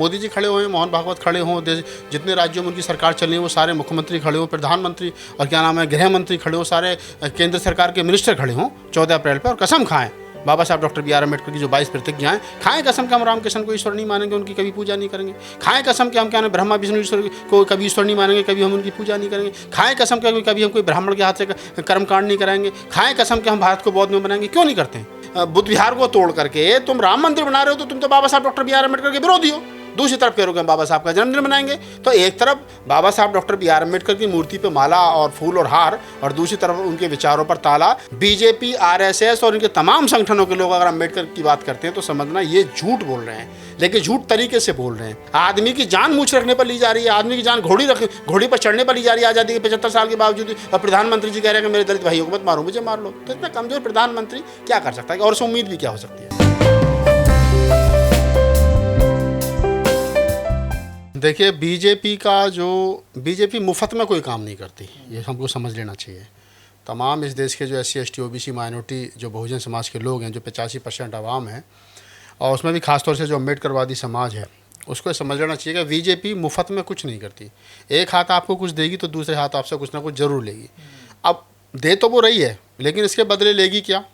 मोदी जी खड़े हुए हैं, मोहन भागवत खड़े हों, जितने राज्यों में उनकी सरकार चल रही है वो सारे मुख्यमंत्री खड़े हों, प्रधानमंत्री और क्या नाम है गृह मंत्री खड़े हों, सारे केंद्र सरकार के मिनिस्टर खड़े हों 14 अप्रैल पर और कसम खाएं बाबा साहब डॉक्टर बी आर अम्बेडकर की जो 22 प्रतिज्ञाएं, खाएं कसम कि हम रामकृष्ण को ईश्वर नहीं मानेंगे, उनकी कभी पूजा नहीं करेंगे। खाएं कसम कि हम क्या ब्रह्मा विष्णु ईश्वर को कभी ईश्वर नहीं मानेंगे, कभी हम उनकी पूजा नहीं करेंगे। खाएं कसम कि कभी हम कोई ब्राह्मण के हाथ से कर्मकांड नहीं कराएंगे। खाएं कसम कि हम भारत को बौद्ध में बनाएंगे। क्यों नहीं करते हैं? बुद्ध विहार को तोड़ करके तुम राम मंदिर बना रहे हो तो तुम तो बाबा साहब डॉक्टर बी आर अम्बेडकर के विरोधी हो। दूसरी तरफ कह रहे हो कि बाबा साहब का जन्मदिन मनाएंगे। तो एक तरफ बाबा साहब डॉक्टर बी आर अम्बेडकर की मूर्ति पे माला और फूल और हार, और दूसरी तरफ उनके विचारों पर ताला। बीजेपी, आरएसएस और इनके तमाम संगठनों के लोग अगर अम्बेडकर की बात करते हैं तो समझना ये झूठ बोल रहे हैं, लेकिन झूठ तरीके से बोल रहे हैं। आदमी की जान मूछ रखने पर ली जा रही है, आदमी की जान घोड़ी पर चढ़ने पर ली जा रही है आज़ादी के 75 साल के बावजूद। और प्रधानमंत्री जी कह रहे हैं कि मेरे दलित भाइयों को मत मारो, मुझे मार लो। तो इतना कमजोर प्रधानमंत्री क्या कर सकता है और उससे उम्मीद भी क्या हो सकती है? देखिए, बीजेपी मुफ्त में कोई काम नहीं करती, ये हमको समझ लेना चाहिए। तमाम इस देश के जो SC ST OBC माइनॉरिटी जो बहुजन समाज के लोग हैं, जो 85% आवाम है, और उसमें भी खासतौर से जो अम्बेडकरवादी समाज है, उसको समझ लेना चाहिए कि बीजेपी मुफ्त में कुछ नहीं करती। एक हाथ आपको कुछ देगी तो दूसरे हाथ आपसे कुछ ना कुछ ज़रूर लेगी। अब दे तो वो रही है, लेकिन इसके बदले लेगी क्या?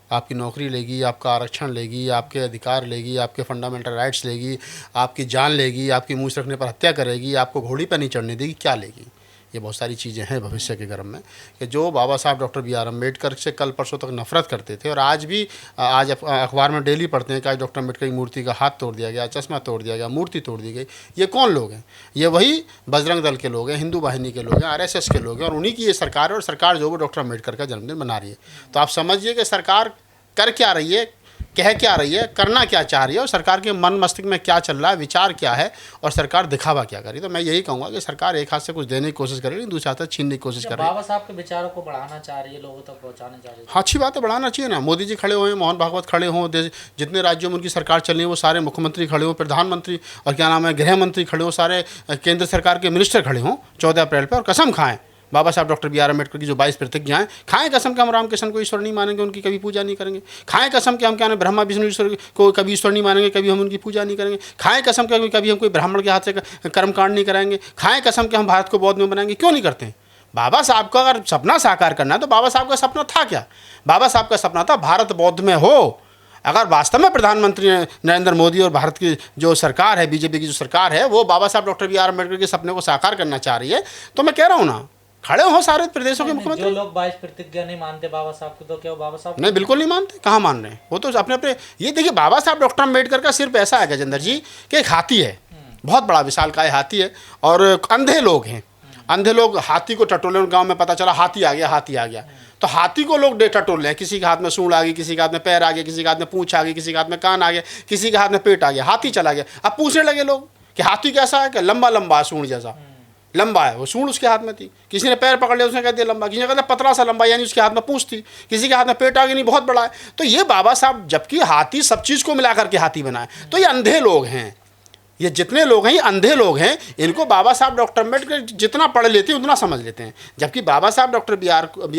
आपकी नौकरी लेगी, आपका आरक्षण लेगी, आपके अधिकार लेगी, आपके फंडामेंटल राइट्स लेगी, आपकी जान लेगी, आपकी मूछ रखने पर हत्या करेगी, आपको घोड़ी पर नहीं चढ़ने देगी। क्या लेगी? ये बहुत सारी चीज़ें हैं भविष्य के गर्भ में, कि जो बाबा साहब डॉक्टर बी आर अम्बेडकर से कल परसों तक नफरत करते थे और आज भी आज अखबार में डेली पढ़ते हैं कि आज डॉक्टर अम्बेडकर की मूर्ति का हाथ तोड़ दिया गया, चश्मा तोड़ दिया गया, मूर्ति तोड़ दी गई। ये कौन लोग हैं? ये वही बजरंग दल के लोग हैं, हिंदू वाहिनी के लोग हैं, RSS के लोग हैं, और उन्हीं की ये सरकार है। और सरकार जो वो डॉक्टर अम्बेडकर का जन्मदिन मना रही है। तो आप समझिए कि सरकार कर क्या रही है, कह क्या रही है, करना क्या चाह रही है, और सरकार के मन मस्तिष्क में क्या चल रहा है, विचार क्या है, और सरकार दिखावा क्या कर रही है। तो मैं यही कहूँगा कि सरकार एक हाथ से कुछ देने की कोशिश कर रही है, दूसरे हाथ से छीनने की कोशिश कर रही है। बाबा साहब के विचारों को बढ़ाना चाह रही है, लोगों तक पहुँचाना चाह रही है। हाँ, अच्छी बात है, बढ़ाना चाहिए ना। मोदी जी खड़े हुए हैं, मोहन भागवत खड़े हों, जितने राज्यों में उनकी सरकार चल रही है वो सारे मुख्यमंत्री खड़े हों, प्रधानमंत्री और क्या नाम है गृह मंत्री खड़े हों, सारे केंद्र सरकार के मिनिस्टर खड़े हों 14 अप्रैल पर और कसम खाएं बाबा साहब डॉक्टर बी आर अम्बेडकर की जो 22 प्रतिज्ञाएं, खाएं कसम कि हम रामकृष्ण को ईश्वर नहीं मानेंगे, उनकी कभी पूजा नहीं करेंगे। खाएं कसम कि हम क्या ब्रह्मा विष्णु ईश्वर को कभी ईश्वर नहीं मानेंगे, कभी हम उनकी पूजा नहीं करेंगे। खाएं कसम कि कभी हम कोई ब्राह्मण के हाथ से कर्मकांड नहीं कराएंगे। खाएं कसम कि हम भारत को बौद्ध में बनाएंगे। क्यों नहीं करते हैं? बाबा साहब का अगर सपना साकार करना है तो बाबा साहब का सपना था क्या? बाबा साहब का सपना था भारत बौद्ध में हो। अगर वास्तव में प्रधानमंत्री नरेंद्र मोदी और भारत की जो सरकार है, बीजेपी की जो सरकार है, वो बाबा साहब डॉक्टर बी आर अम्बेडकर के सपने को साकार करना चाह रही है, तो मैं कह रहा हूँ ना, खड़े हो सारे प्रदेशों के मुख्यमंत्री। जो लोग 22 प्रतिज्ञा नहीं मानते बाबा साहब की, तो क्या वो बाबा साहब नहीं, बिल्कुल नहीं मानते। कहाँ मान रहे हैं? वो तो अपने अपने, ये देखिए, बाबा साहब डॉक्टर अम्बेडकर का सिर्फ ऐसा है गजेंद्र जी कि एक हाथी है, बहुत बड़ा विशालकाय हाथी है, और अंधे लोग हैं। अंधे लोग हाथी को टटोले, गांव में पता चला हाथी आ गया, हाथी आ गया, तो हाथी को लोग टटोल रहे हैं। किसी के हाथ में सूंड आ गई, किसी के हाथ में पैर आ गया, किसी के हाथ में पूंछ आ गई, किसी के हाथ में कान आ गया, किसी के हाथ में पेट आ गया, हाथी चला गया। अब पूछने लगे लोग कि हाथी कैसा है? कि लंबा लंबा सूंड जैसा लंबा है। वो सूंड उसके हाथ में थी। किसी ने पैर पकड़ लिया, उसने कह दिया लंबा, किसी ने कहा पतला सा लंबा, यानी उसके हाथ में पूंछ थी। किसी के हाथ में पेट आ गई, नहीं बहुत बड़ा है। तो ये बाबा साहब, जबकि हाथी सब चीज़ को मिलाकर के हाथी बनाए, तो ये अंधे लोग हैं। ये जितने लोग हैं ये अंधे लोग हैं। इनको बाबा साहब डॉक्टर अम्बेडकर जितना पढ़ लेते हैं उतना समझ लेते हैं, जबकि बाबा साहब डॉक्टर बी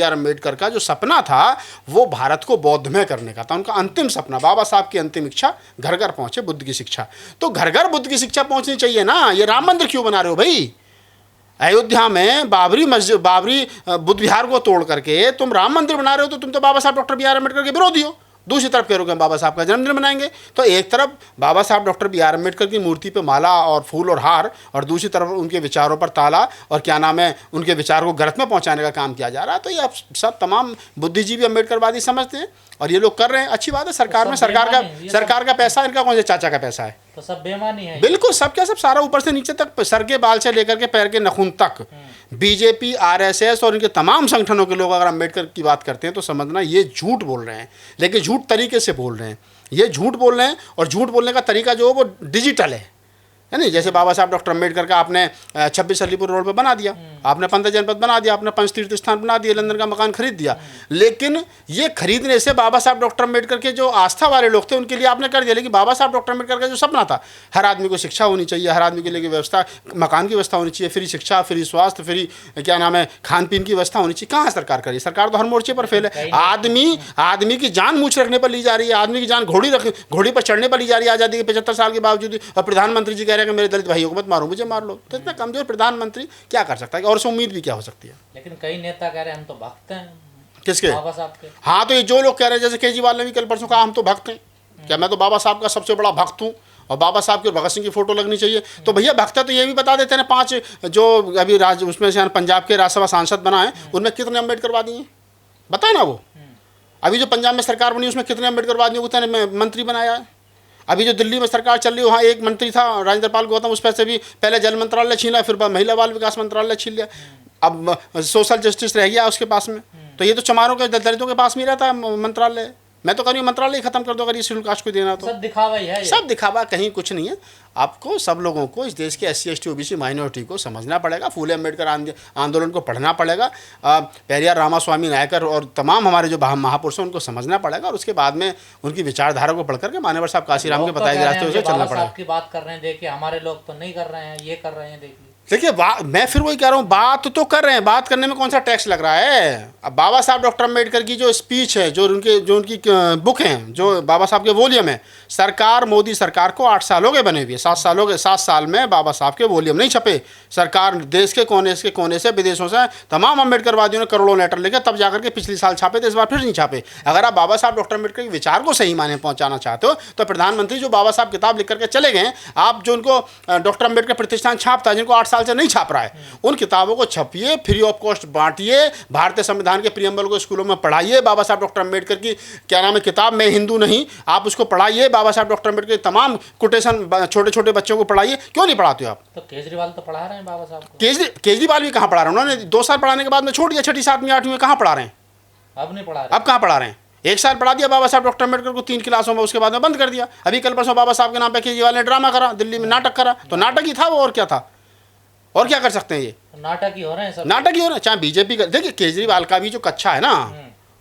आर अम्बेडकर का जो सपना था वो भारत को बौद्ध में करने का था। उनका अंतिम सपना, बाबा साहब की अंतिम इच्छा, घर घर पहुँचे बुद्ध की शिक्षा। तो घर घर बुद्ध की शिक्षा पहुँचनी चाहिए ना। ये राम मंदिर क्यों बना रहे हो भाई? अयोध्या में बाबरी बुद्ध विहार को तोड़ करके तुम राम मंदिर बना रहे हो, तो तुम तो बाबा साहब डॉक्टर बी आर अम्बेडकर के विरोधी हो। दूसरी तरफ कह रहे हो कि बाबा साहब का जन्मदिन मनाएंगे। तो एक तरफ बाबा साहब डॉक्टर बी आर अम्बेडकर की मूर्ति पे माला और फूल और हार, और दूसरी तरफ उनके विचारों पर ताला, और क्या नाम है उनके विचार को गर्त में पहुंचाने का काम किया जा रहा है। तो ये आप सब तमाम बुद्धिजीवी अम्बेडकरवादी समझते हैं, और ये लोग कर रहे हैं। अच्छी बात है। सरकार में सरकार का पैसा, इनका कौन से चाचा का पैसा है? तो सब बेईमानी है। बिल्कुल, सब क्या सब, सारा ऊपर से नीचे तक, सर के बाल से लेकर के पैर के नखून तक। बीजेपी, RSS और इनके तमाम संगठनों के लोग अगर अम्बेडकर की बात करते हैं तो समझना ये झूठ बोल रहे हैं, लेकिन झूठ तरीके से बोल रहे हैं। ये झूठ बोल रहे हैं, और झूठ बोलने का तरीका जो है वो डिजिटल है। है नहीं। जैसे बाबा साहब डॉक्टर अम्बेडकर का आपने 26 अलीपुर रोड पे बना दिया, आपने 15 जनपद बना दिया, आपने 5 तीर्थ स्थान बना दिए, लंदन का मकान खरीद दिया। लेकिन ये खरीदने से बाबा साहब डॉक्टर अम्बेडकर के जो आस्था वाले लोग थे उनके लिए आपने कर दिया। लेकिन बाबा साहब डॉक्टर अम्बेडकर का जो सपना था, हर आदमी को शिक्षा होनी चाहिए, हर आदमी के लिए व्यवस्था, मकान की व्यवस्था होनी चाहिए, फ्री शिक्षा, फ्री स्वास्थ्य, फ्री क्या नाम है, खान पीन की व्यवस्था होनी चाहिए, कहाँ सरकार करी? सरकार तो हर मोर्चे पर फेल है। आदमी की जान मूछ रखने पर ली जा रही है, आदमी की जान घोड़ी पर चढ़ने पर ली जा रही है आज़ादी के 75 साल के बावजूद। और प्रधानमंत्री जी कह रहे हैं कि मेरे दलित भाइयों को मत मारो, मुझे मार लो। तो इतना कमजोर प्रधानमंत्री क्या कर सकता है? और उससे उम्मीद भी क्या हो सकती है? लेकिन कई नेता कह रहे हैं हम तो भक्त हैं किसके? बाबा साहब के। हाँ, तो ये जो लोग कह रहे हैं, जैसे केजरीवाल ने भी कल परसों कहा हम तो भक्त हैं, क्या मैं तो बाबा साहब का सबसे बड़ा भक्त हूँ और बाबा साहब की और भगत सिंह की फोटो लगनी चाहिए। तो भैया भक्त है तो ये भी बता देते हैं 5 जो अभी उसमें से पंजाब के राज्यसभा सांसद बना है उनमें कितने अम्बेडकरवादी हैं? बताए ना वो। अभी जो पंजाब में सरकार बनी उसमें कितने अम्बेडकरवादियों को उतने मंत्री बनाया है? अभी जो दिल्ली में सरकार चल रही है वहाँ एक मंत्री था राजेंद्र पाल गौतम, उस पर से भी पहले जल मंत्रालय छीना, फिर महिला बाल विकास मंत्रालय छीन लिया, अब सोशल जस्टिस रह गया उसके पास में। तो ये तो चमारों के दलितों के पास में रहता है मंत्रालय। मैं तो कह रही हूँ मंत्रालय ही खत्म कर दो अगर ये शेड्यूल कास्ट को देना तो। सब दिखावा ही है ये। सब दिखावा, कहीं कुछ नहीं है। आपको सब लोगों को इस देश के SC ST OBC माइनॉरिटी को समझना पड़ेगा, फूले अम्बेडकर आंदोलन को पढ़ना पड़ेगा, पेरियार रामास्वामी नायकर और तमाम हमारे जो महापुरुष हैं उनको समझना पड़ेगा और उसके बाद में उनकी विचारधारा को पढ़ करके मान्यवर साहब काशीराम के बताए गए रास्ते से चलना पड़ेगा। की बात कर रहे हैं, देखिए हमारे लोग तो नहीं कर रहे हैं, ये कर रहे हैं, देखिए। देखिए मैं फिर वही कह रहा हूँ, बात तो कर रहे हैं, बात करने में कौन सा टैक्स लग रहा है? अब बाबा साहब डॉक्टर अम्बेडकर की जो स्पीच है, जो उनकी बुक हैं, जो बाबा साहब के वॉल्यूम है, सरकार मोदी सरकार को 8 साल हो गए बने हुए, 7 साल में बाबा साहब के वॉल्यूम नहीं छपे। सरकार देश के कोने से विदेशों से तमाम अम्बेडकरवादियों ने करोड़ों लेटर लेकर तब जाकर के पिछले साल छापे थे, इस बार फिर नहीं छापे। अगर आप बाबा साहब डॉक्टर अम्बेडकर के विचार को सही माने पहुँचाना चाहते हो तो प्रधानमंत्री जो बाबा साहब किताब लिख करके चले गए, आप जो उनको डॉक्टर अम्बेडकर प्रतिष्ठान छापता है जिनको 8 साल से नहीं छाप रहा है, उन किताबों को छपिए, फ्री ऑफ कॉस्ट बांटिए, भारतीय संविधान के प्रियम्बल को स्कूलों में पढ़ाइए, बाबा साहब डॉक्टर अम्बेडकर की क्या नाम है किताब मैं हिंदू नहीं, आप उसको पढ़ाइए, बाबा साहब डॉक्टर अम्बेडकर की तमाम कोटेशन छोटे छोटे बच्चों को पढ़ाइए। क्यों नहीं पढ़ाते हो आप? तो केजरीवाल तो पढ़ा रहे हैं बाबा साहब को। केजरीवाल भी कहाँ पढ़ा रहे हैं? उन्होंने 2 साल पढ़ाने के बाद में छोड़ दिया, 6ठी 7वीं 8वीं में कहाँ पढ़ा रहे हैं? अब नहीं पढ़ा रहे। अब कहाँ पढ़ा रहे हैं? 1 साल पढ़ा दिया बाबा साहब डॉक्टर अम्बेडकर को 3 क्लासों में, उसके बाद में बंद कर दिया। अभी कल परसों बाबा साहब के नाम पे केजरीवाल ने ड्रामा करा, दिल्ली में नाटक करा, तो नाटक ही था वो, और क्या था? और क्या कर सकते हैं? ये नाटक ही हो रहे हैं सब, नाटक ही हो रहे हैं। चाहे बीजेपी का, देखिए केजरीवाल का भी जो कच्छा है ना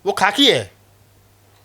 वो खाकी है।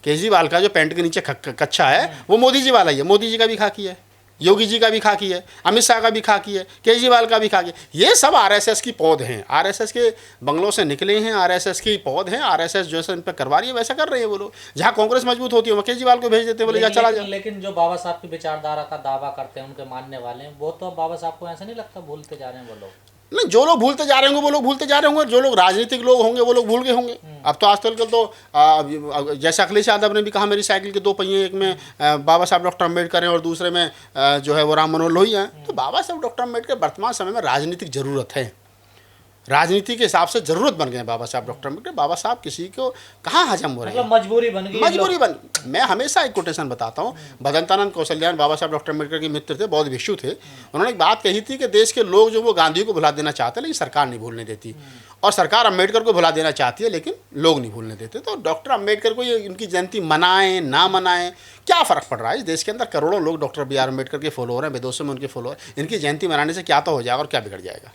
केजरीवाल का जो पैंट के नीचे कच्छा है वो मोदी जी वाला ही है, मोदी जी का भी खाकी है, योगी जी का भी खाकी है, अमित शाह का भी खाकी है, केजरीवाल का भी खाकी है। ये सब RSS की पौध हैं, RSS के बंगलों से निकले हैं, RSS की पौध हैं। RSS जैसे इन पर करवा रही है वैसा कर रही है वो लोग। जहाँ कांग्रेस मजबूत होती है वो केजरीवाल को भेज देते हैं, बोले जा चला जा। लेकिन जो बाबा साहब की विचारधारा का दावा करते हैं उनके मानने वाले हैं, वो तो बाबा साहब को ऐसा नहीं लगता भूलते जा रहे हैं वो लोग? नहीं, जो लोग भूलते जा रहे होंगे वो लोग भूलते जा रहे होंगे, जो लोग राजनीतिक लोग होंगे वो लोग भूल गए होंगे। अब तो आजकल तो जैसे अखिलेश यादव ने भी कहा मेरी साइकिल के 2 पहिए, एक में बाबा साहब डॉक्टर अम्बेडकर हैं और दूसरे में जो है वो राम मनोहर लोहिया हैं। तो बाबा साहब डॉक्टर अम्बेडकर वर्तमान समय में राजनीतिक ज़रूरत है, राजनीति के हिसाब से ज़रूरत बन गए बाबा साहब डॉक्टर अम्बेडकर। बाबा साहब किसी को कहाँ हजम हो रहे हैं, मतलब मजबूरी बन गई, मजबूरी बन। मैं हमेशा एक कोटेशन बताता हूँ, भदंतानंद कौशल्यान बाबा साहब डॉक्टर अम्बेडकर के मित्र थे, बौद्ध भिक्षु थे। उन्होंने एक बात कही थी कि देश के लोग जो वो गांधी को भुला देना चाहते हैं लेकिन सरकार नहीं भूलने देती, और सरकार अम्बेडकर को भुला देना चाहती है लेकिन लोग नहीं भूलने देते। तो डॉक्टर अम्बेडकर को ये उनकी जयंती मनाएं ना मनाएं क्या फ़र्क पड़ रहा है? इस देश के अंदर करोड़ों लोग डॉक्टर BR अम्बेडकर के फॉलोअर हैं, विदेशों में उनके फॉलोअर। इनकी जयंती मनाने से क्या तो हो जाएगा और क्या बिगड़ जाएगा?